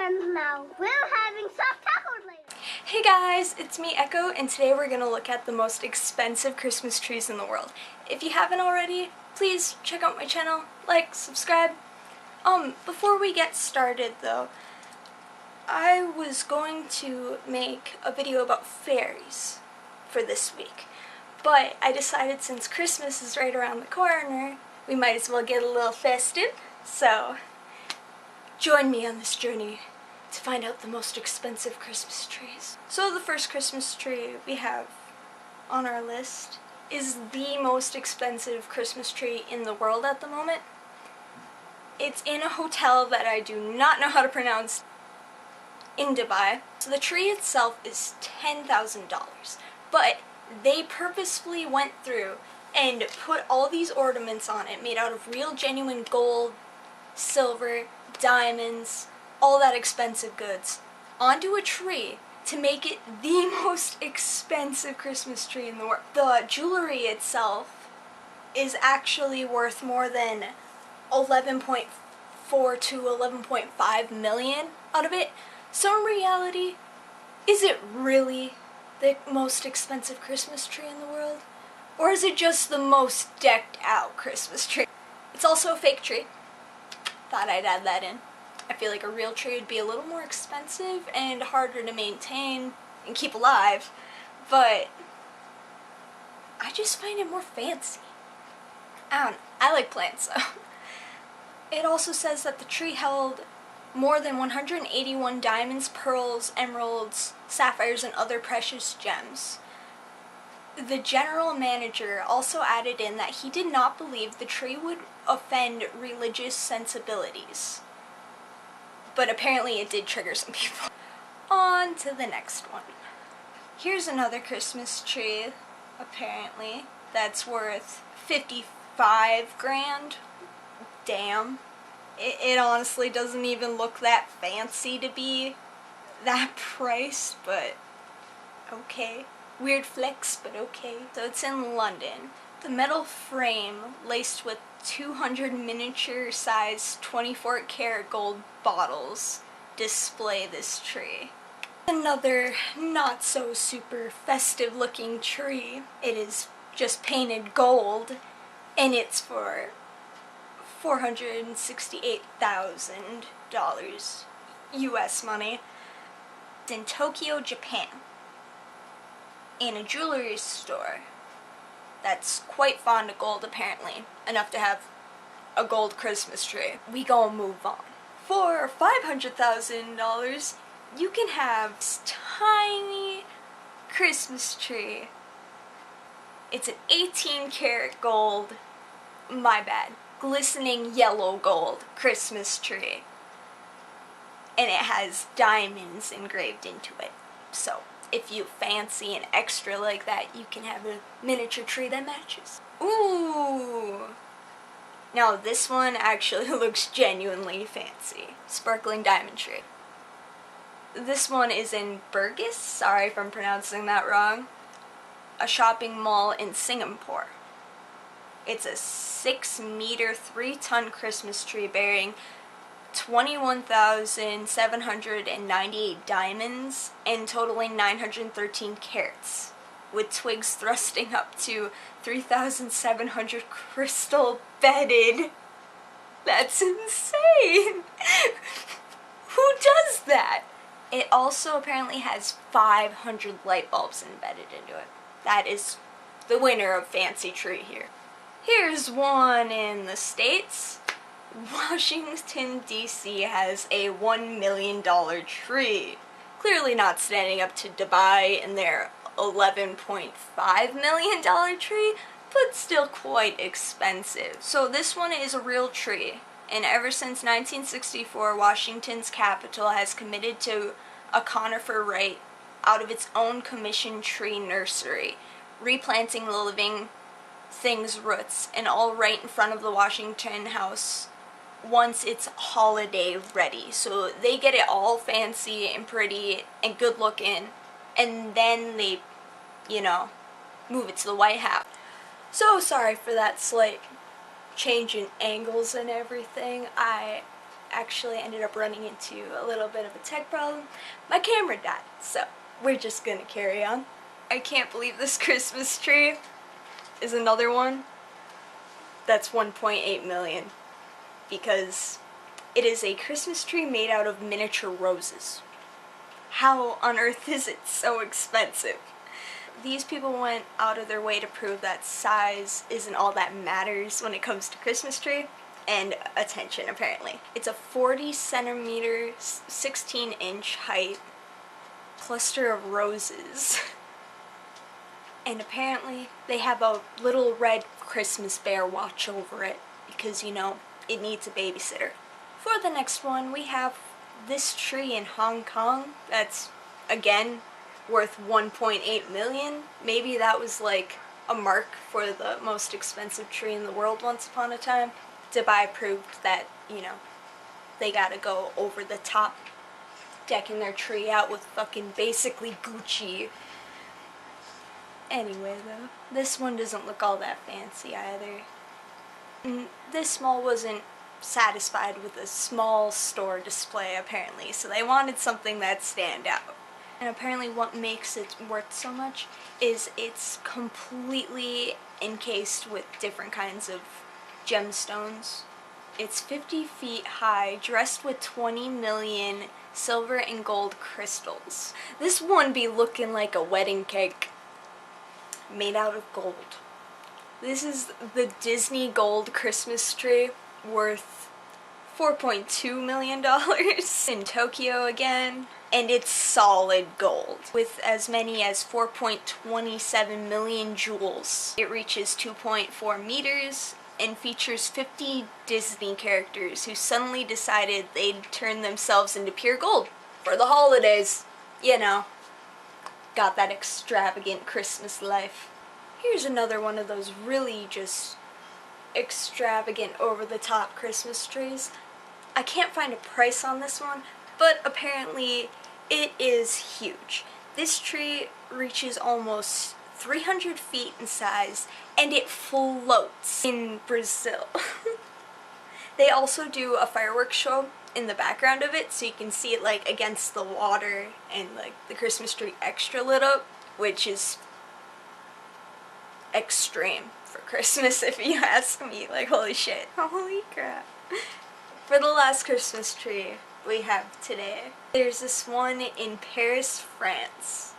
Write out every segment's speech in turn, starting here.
And now we're having soft tacos later. Hey guys, it's me Echo, and today we're gonna look at the most expensive Christmas trees in the world. If you haven't already, please check out my channel, like, subscribe. Before we get started though, I was going to make a video about fairies for this week, but I decided since Christmas is right around the corner, we might as well get a little festive, so join me on this journey to find out the most expensive Christmas trees. So the first Christmas tree we have on our list is the most expensive Christmas tree in the world at the moment. It's in a hotel that I do not know how to pronounce in Dubai. So the tree itself is $10,000, but they purposefully went through and put all these ornaments on it made out of real genuine gold, silver, diamonds, all that expensive goods onto a tree to make it the most expensive Christmas tree in the world. The jewelry itself is actually worth more than 11.4 to 11.5 million out of it. So in reality, is it really the most expensive Christmas tree in the world? Or is it just the most decked out Christmas tree? It's also a fake tree. Thought I'd add that in. I feel like a real tree would be a little more expensive and harder to maintain and keep alive, but I just find it more fancy. I don't know. I like plants though. It also says that the tree held more than 181 diamonds, pearls, emeralds, sapphires, and other precious gems. The general manager also added in that he did not believe the tree would offend religious sensibilities. But apparently it did trigger some people. On to the next one. Here's another Christmas tree, apparently, that's worth 55 grand. Damn. It honestly doesn't even look that fancy to be that price, but okay. Weird flex, but okay. So it's in London. The metal frame laced with 200 miniature-sized 24-karat gold bottles display this tree. Another not-so-super festive-looking tree. It is just painted gold, and it's for $468,000 US money. It's in Tokyo, Japan, in a jewelry store that's quite fond of gold, apparently, enough to have a gold Christmas tree. We gonna move on. For $500,000, you can have this tiny Christmas tree. It's an 18-karat gold, my bad, glistening yellow gold Christmas tree. And it has diamonds engraved into it. So if you fancy an extra like that, you can have a miniature tree that matches. Ooh! Now this one actually looks genuinely fancy. Sparkling diamond tree. This one is in Burgess, sorry if I'm pronouncing that wrong, a shopping mall in Singapore. It's a 6-meter, 3-ton Christmas tree bearing 21,798 diamonds and totaling 913 carats, with twigs thrusting up to 3,700 crystal bedded. That's insane! Who does that? It also apparently has 500 light bulbs embedded into it. That is the winner of fancy tree here. Here's one in the States. Washington, D.C. has a $1 million tree. Clearly not standing up to Dubai and their $11.5 million tree, but still quite expensive. So this one is a real tree, and ever since 1964, Washington's capital has committed to a conifer right out of its own commissioned tree nursery, replanting the living thing's roots, and all right in front of the Washington House once it's holiday ready. So they get it all fancy and pretty and good looking, and then they, you know, move it to the White House. So sorry for that slight change in angles and everything. I actually ended up running into a little bit of a tech problem. My camera died, so we're just gonna carry on. I can't believe this Christmas tree is another one that's 1.8 million because it is a Christmas tree made out of miniature roses. How on earth is it so expensive? These people went out of their way to prove that size isn't all that matters when it comes to Christmas tree, and attention apparently. It's a 40 centimeter, 16-inch height cluster of roses. And apparently they have a little red Christmas bear watch over it because, you know, it needs a babysitter. For the next one, we have this tree in Hong Kong that's, again, worth 1.8 million. Maybe that was like a mark for the most expensive tree in the world once upon a time. Dubai proved that, you know, they gotta go over the top, decking their tree out with fucking basically Gucci. Anyway though, this one doesn't look all that fancy either. This mall wasn't satisfied with a small store display apparently, so they wanted something that stand out. And apparently what makes it worth so much is it's completely encased with different kinds of gemstones. It's 50 feet high, dressed with 20 million silver and gold crystals. This one be looking like a wedding cake made out of gold. This is the Disney gold Christmas tree, worth $4.2 million in Tokyo again, and it's solid gold with as many as 4.27 million jewels. It reaches 2.4 meters and features 50 Disney characters who suddenly decided they'd turn themselves into pure gold for the holidays. You know, got that extravagant Christmas life. Here's another one of those really just extravagant, over-the-top Christmas trees. I can't find a price on this one, but apparently it is huge. This tree reaches almost 300 feet in size, and it floats in Brazil. They also do a fireworks show in the background of it, so you can see it like against the water and like the Christmas tree extra lit up, which is extreme for Christmas if you ask me. Like, holy shit. Holy crap. For the last Christmas tree we have today, there's this one in Paris, France.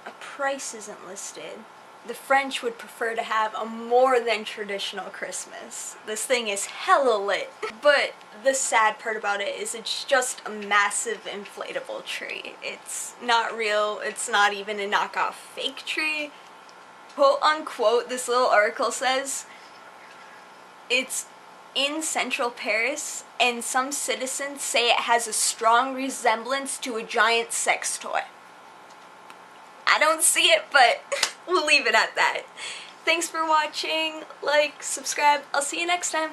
A price isn't listed. The French would prefer to have a more than traditional Christmas. This thing is hella lit. But the sad part about it is it's just a massive inflatable tree. It's not real, it's not even a knockoff fake tree. Quote unquote, this little article says, it's in central Paris, and some citizens say it has a strong resemblance to a giant sex toy. I don't see it, but we'll leave it at that. Thanks for watching. Like, subscribe. I'll see you next time.